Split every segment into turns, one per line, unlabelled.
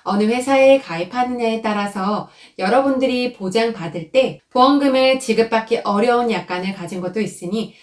어느 회사에 가입하느냐에 따라서 여러분들이 보장받을 때 보험금을 지급받기 어려운 약관을 가진 것도 있으니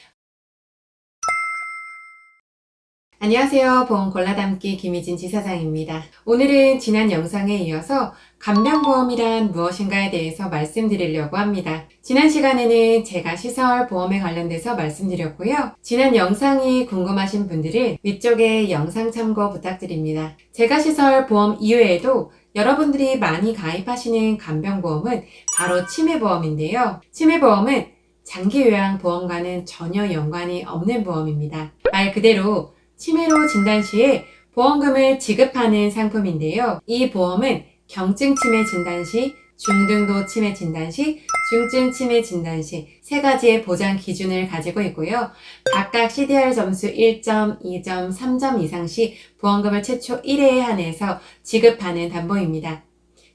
안녕하세요. 보험 골라담기 김희진 지사장입니다. 오늘은 지난 영상에 이어서 간병보험이란 무엇인가에 대해서 말씀드리려고 합니다. 지난 시간에는 제가 시설 보험에 관련돼서 말씀드렸고요. 지난 영상이 궁금하신 분들은 위쪽에 영상 참고 부탁드립니다. 제가 시설 보험 이외에도 여러분들이 많이 가입하시는 간병보험은 바로 치매보험인데요. 치매보험은 장기요양보험과는 전혀 연관이 없는 보험입니다. 말 그대로 치매로 진단 시에 보험금을 지급하는 상품인데요. 이 보험은 경증 치매 진단 시, 중등도 치매 진단 시, 중증 치매 진단 시 세 가지의 보장 기준을 가지고 있고요. 각각 CDR 점수 1점, 2점, 3점 이상 시 보험금을 최초 1회에 한해서 지급하는 담보입니다.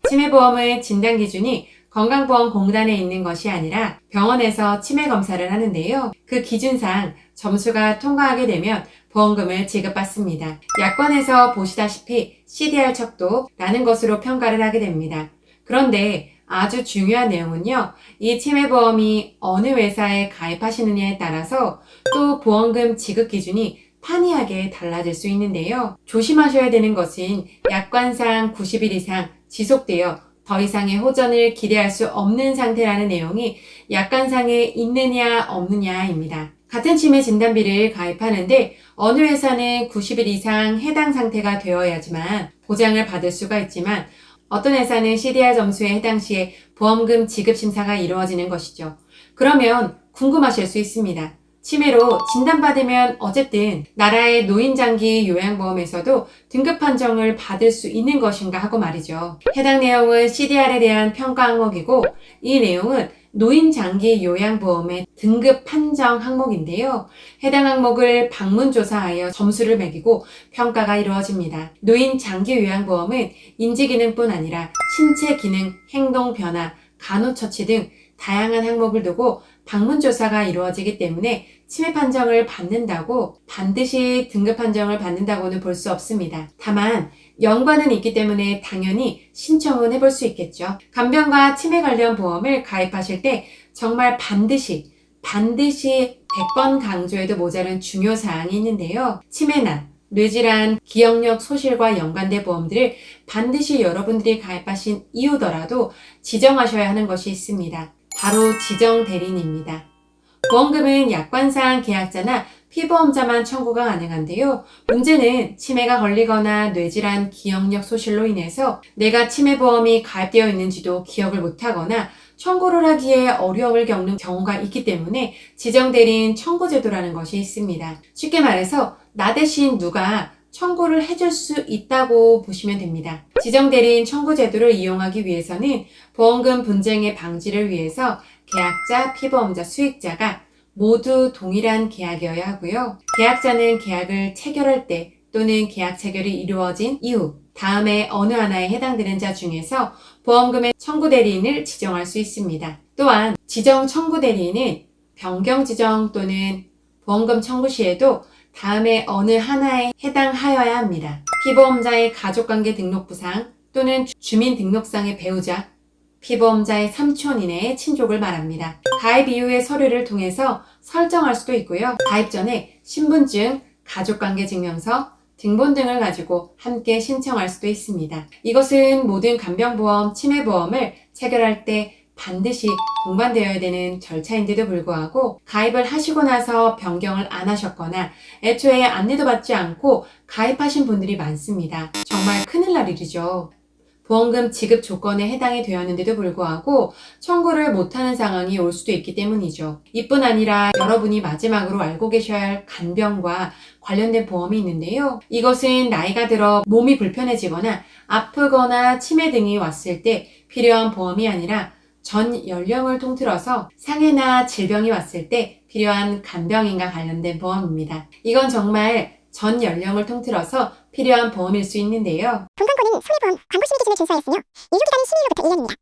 치매보험은 진단 기준이 건강보험공단에 있는 것이 아니라 병원에서 치매 검사를 하는데요. 그 기준상 점수가 통과하게 되면 보험금을 지급받습니다. 약관에서 보시다시피 CDR 척도라는 것으로 평가를 하게 됩니다. 그런데 아주 중요한 내용은요. 이 치매보험이 어느 회사에 가입하시느냐에 따라서 또 보험금 지급 기준이 판이하게 달라질 수 있는데요. 조심하셔야 되는 것은 약관상 90일 이상 지속되어 더 이상의 호전을 기대할 수 없는 상태라는 내용이 약관상에 있느냐 없느냐입니다. 같은 치매 진단비를 가입하는데 어느 회사는 90일 이상 해당 상태가 되어야지만 보장을 받을 수가 있지만 어떤 회사는 CDR 점수에 해당 시에 보험금 지급 심사가 이루어지는 것이죠. 그러면 궁금하실 수 있습니다. 치매로 진단받으면 어쨌든 나라의 노인장기 요양보험에서도 등급 판정을 받을 수 있는 것인가 하고 말이죠. 해당 내용은 CDR에 대한 평가 항목이고 이 내용은 노인장기 요양보험의 등급 판정 항목인데요. 해당 항목을 방문조사하여 점수를 매기고 평가가 이루어집니다. 노인장기 요양보험은 인지기능뿐 아니라 신체기능, 행동변화, 간호처치 등 다양한 항목을 두고 방문조사가 이루어지기 때문에 치매 판정을 받는다고 반드시 등급 판정을 받는다고는 볼 수 없습니다. 다만 연관은 있기 때문에 당연히 신청은 해볼 수 있겠죠. 간병과 치매 관련 보험을 가입하실 때 정말 반드시 100번 강조해도 모자란 중요 사항이 있는데요. 치매나 뇌질환, 기억력 소실과 연관된 보험들을 반드시 여러분들이 가입하신 이유더라도 지정하셔야 하는 것이 있습니다. 바로 지정 대리인입니다. 보험금은 약관상 계약자나 피보험자만 청구가 가능한데요. 문제는 치매가 걸리거나 뇌질환, 기억력 소실로 인해서 내가 치매보험이 가입되어 있는지도 기억을 못하거나 청구를 하기에 어려움을 겪는 경우가 있기 때문에 지정대리인 청구제도라는 것이 있습니다. 쉽게 말해서 나 대신 누가 청구를 해줄 수 있다고 보시면 됩니다. 지정대리인 청구제도를 이용하기 위해서는 보험금 분쟁의 방지를 위해서 계약자, 피보험자, 수익자가 모두 동일한 계약이어야 하고요. 계약자는 계약을 체결할 때 또는 계약 체결이 이루어진 이후 다음에 어느 하나에 해당되는 자 중에서 보험금의 청구대리인을 지정할 수 있습니다. 또한 지정 청구대리인은 변경 지정 또는 보험금 청구 시에도 다음에 어느 하나에 해당하여야 합니다. 피보험자의 가족관계 등록부상 또는 주민등록상의 배우자, 피보험자의 삼촌 이내의 친족을 말합니다. 가입 이후의 서류를 통해서 설정할 수도 있고요. 가입 전에 신분증, 가족관계증명서, 등본 등을 가지고 함께 신청할 수도 있습니다. 이것은 모든 간병보험, 치매보험을 체결할 때 반드시 동반되어야 되는 절차인데도 불구하고 가입을 하시고 나서 변경을 안 하셨거나 애초에 안내도 받지 않고 가입하신 분들이 많습니다. 정말 큰일 날 일이죠. 보험금 지급 조건에 해당이 되었는데도 불구하고 청구를 못하는 상황이 올 수도 있기 때문이죠. 이뿐 아니라 여러분이 마지막으로 알고 계셔야 할 간병과 관련된 보험이 있는데요. 이것은 나이가 들어 몸이 불편해지거나 아프거나 치매 등이 왔을 때 필요한 보험이 아니라 전 연령을 통틀어서 상해나 질병이 왔을 때 필요한 간병인과 관련된 보험입니다. 이건 정말 전 연령을 통틀어서 필요한 보험일 수 있는데요.
건강권은 손해보험 광고심의 기준을 준수하였으며 유효기간은 10일로부터 1년입니다.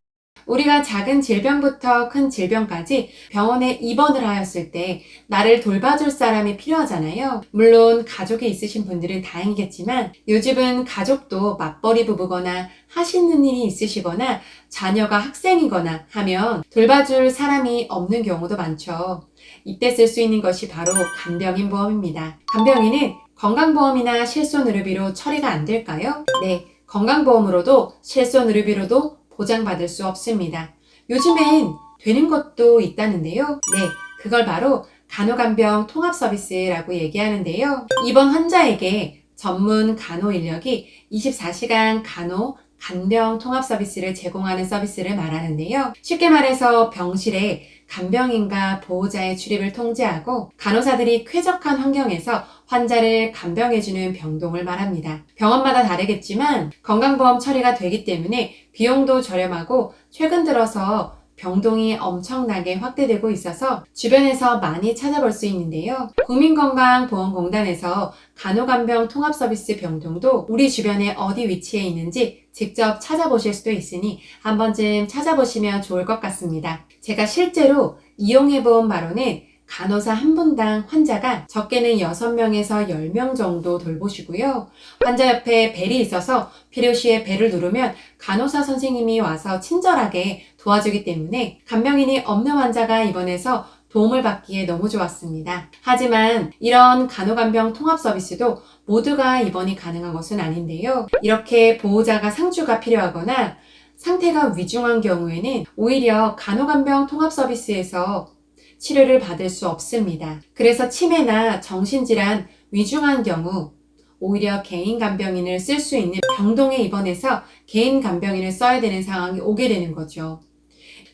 우리가 작은 질병부터 큰 질병까지 병원에 입원을 하였을 때 나를 돌봐줄 사람이 필요하잖아요. 물론 가족이 있으신 분들은 다행이겠지만 요즘은 가족도 맞벌이 부부거나 하시는 일이 있으시거나 자녀가 학생이거나 하면 돌봐줄 사람이 없는 경우도 많죠. 이때 쓸 수 있는 것이 바로 간병인 보험입니다. 간병인은 건강보험이나 실손의료비로 처리가 안 될까요? 네, 건강보험으로도 실손의료비로도 보장받을 수 없습니다. 요즘엔 되는 것도 있다는데요. 네, 그걸 바로 간호간병 통합서비스라고 얘기하는데요. 입원 환자에게 전문 간호 인력이 24시간 간호, 간병 통합 서비스를 제공하는 서비스를 말하는데요. 쉽게 말해서 병실에 간병인과 보호자의 출입을 통제하고 간호사들이 쾌적한 환경에서 환자를 간병해주는 병동을 말합니다. 병원마다 다르겠지만 건강보험 처리가 되기 때문에 비용도 저렴하고 최근 들어서 병동이 엄청나게 확대되고 있어서 주변에서 많이 찾아볼 수 있는데요. 국민건강보험공단에서 간호간병 통합서비스 병동도 우리 주변에 어디 위치해 있는지 직접 찾아보실 수도 있으니 한 번쯤 찾아보시면 좋을 것 같습니다. 제가 실제로 이용해본 바로는 간호사 한 분당 환자가 적게는 6명에서 10명 정도 돌보시고요. 환자 옆에 벨이 있어서 필요시에 벨을 누르면 간호사 선생님이 와서 친절하게 도와주기 때문에 간병인이 없는 환자가 입원해서 도움을 받기에 너무 좋았습니다. 하지만 이런 간호간병 통합 서비스도 모두가 입원이 가능한 것은 아닌데요. 이렇게 보호자가 상주가 필요하거나 상태가 위중한 경우에는 오히려 간호간병 통합 서비스에서 치료를 받을 수 없습니다. 그래서 치매나 정신질환 위중한 경우 오히려 개인 간병인을 쓸 수 있는 병동에 입원해서 개인 간병인을 써야 되는 상황이 오게 되는 거죠.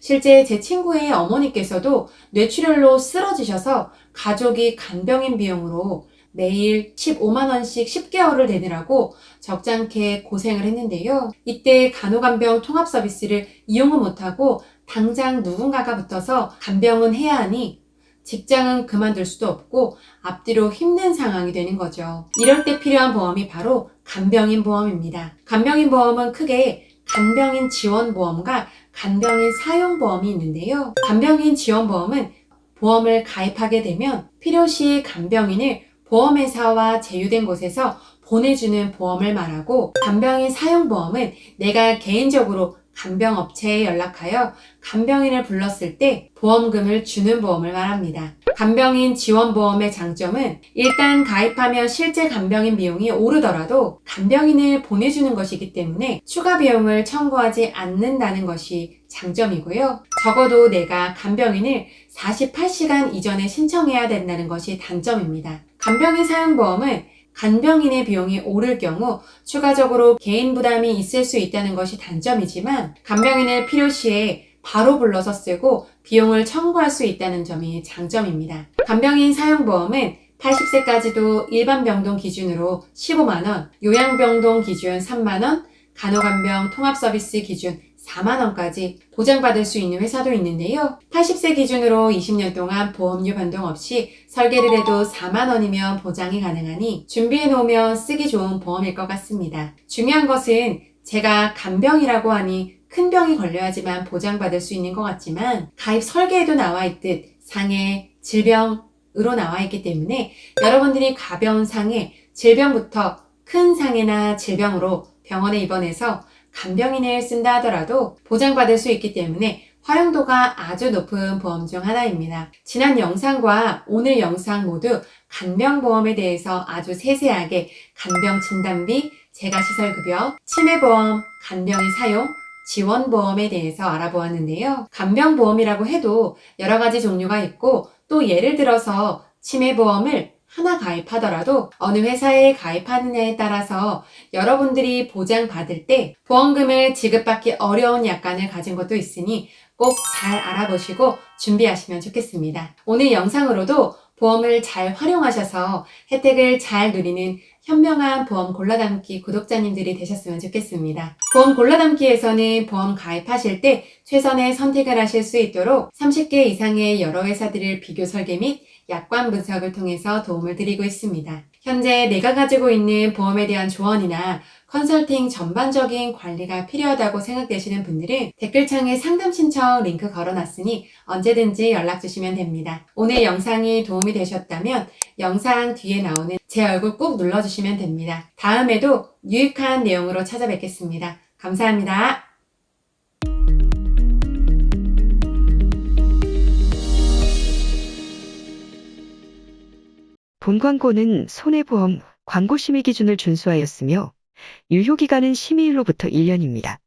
실제 제 친구의 어머니께서도 뇌출혈로 쓰러지셔서 가족이 간병인 비용으로 매일 15만원씩 10개월을 내느라고 적잖게 고생을 했는데요. 이때 간호간병 통합 서비스를 이용을 못하고 당장 누군가가 붙어서 간병은 해야 하니 직장은 그만둘 수도 없고 앞뒤로 힘든 상황이 되는 거죠. 이럴 때 필요한 보험이 바로 간병인 보험입니다. 간병인 보험은 크게 간병인 지원보험과 간병인 사용보험이 있는데요. 간병인 지원보험은 보험을 가입하게 되면 필요시 간병인을 보험회사와 제휴된 곳에서 보내주는 보험을 말하고 간병인 사용보험은 내가 개인적으로 간병업체에 연락하여 간병인을 불렀을 때 보험금을 주는 보험을 말합니다. 간병인 지원보험의 장점은 일단 가입하면 실제 간병인 비용이 오르더라도 간병인을 보내주는 것이기 때문에 추가 비용을 청구하지 않는다는 것이 장점이고요. 적어도 내가 간병인을 48시간 이전에 신청해야 된다는 것이 단점입니다. 간병인 사용보험은 간병인의 비용이 오를 경우 추가적으로 개인 부담이 있을 수 있다는 것이 단점이지만 간병인을 필요시에 바로 불러서 쓰고 비용을 청구할 수 있다는 점이 장점입니다. 간병인 사용보험은 80세까지도 일반 병동 기준으로 15만원, 요양병동 기준 3만원, 간호간병 통합서비스 기준 4만원까지 보장받을 수 있는 회사도 있는데요. 80세 기준으로 20년 동안 보험료 변동 없이 설계를 해도 4만원이면 보장이 가능하니 준비해 놓으면 쓰기 좋은 보험일 것 같습니다. 중요한 것은 제가 간병이라고 하니 큰 병이 걸려야지만 보장받을 수 있는 것 같지만 가입 설계에도 나와 있듯 상해, 질병으로 나와 있기 때문에 여러분들이 가벼운 상해, 질병부터 큰 상해나 질병으로 병원에 입원해서 간병인을 쓴다 하더라도 보장받을 수 있기 때문에 활용도가 아주 높은 보험 중 하나입니다. 지난 영상과 오늘 영상 모두 간병보험에 대해서 아주 세세하게 간병 진단비, 재가시설급여, 치매보험, 간병인 사용, 지원보험에 대해서 알아보았는데요. 간병보험이라고 해도 여러 가지 종류가 있고 또 예를 들어서 치매보험을 하나 가입하더라도 어느 회사에 가입하느냐에 따라서 여러분들이 보장받을 때 보험금을 지급받기 어려운 약관을 가진 것도 있으니 꼭 잘 알아보시고 준비하시면 좋겠습니다. 오늘 영상으로도 보험을 잘 활용하셔서 혜택을 잘 누리는 현명한 보험 골라담기 구독자님들이 되셨으면 좋겠습니다. 보험 골라담기에서는 보험 가입하실 때 최선의 선택을 하실 수 있도록 30개 이상의 여러 회사들을 비교 설계 및 약관 분석을 통해서 도움을 드리고 있습니다. 현재 내가 가지고 있는 보험에 대한 조언이나 컨설팅 전반적인 관리가 필요하다고 생각되시는 분들은 댓글창에 상담 신청 링크 걸어놨으니 언제든지 연락 주시면 됩니다. 오늘 영상이 도움이 되셨다면 영상 뒤에 나오는 제 얼굴 꼭 눌러주시면 됩니다. 다음에도 유익한 내용으로 찾아뵙겠습니다. 감사합니다.
본 광고는 손해보험 광고 심의 기준을 준수하였으며 유효기간은 심의일로부터 1년입니다.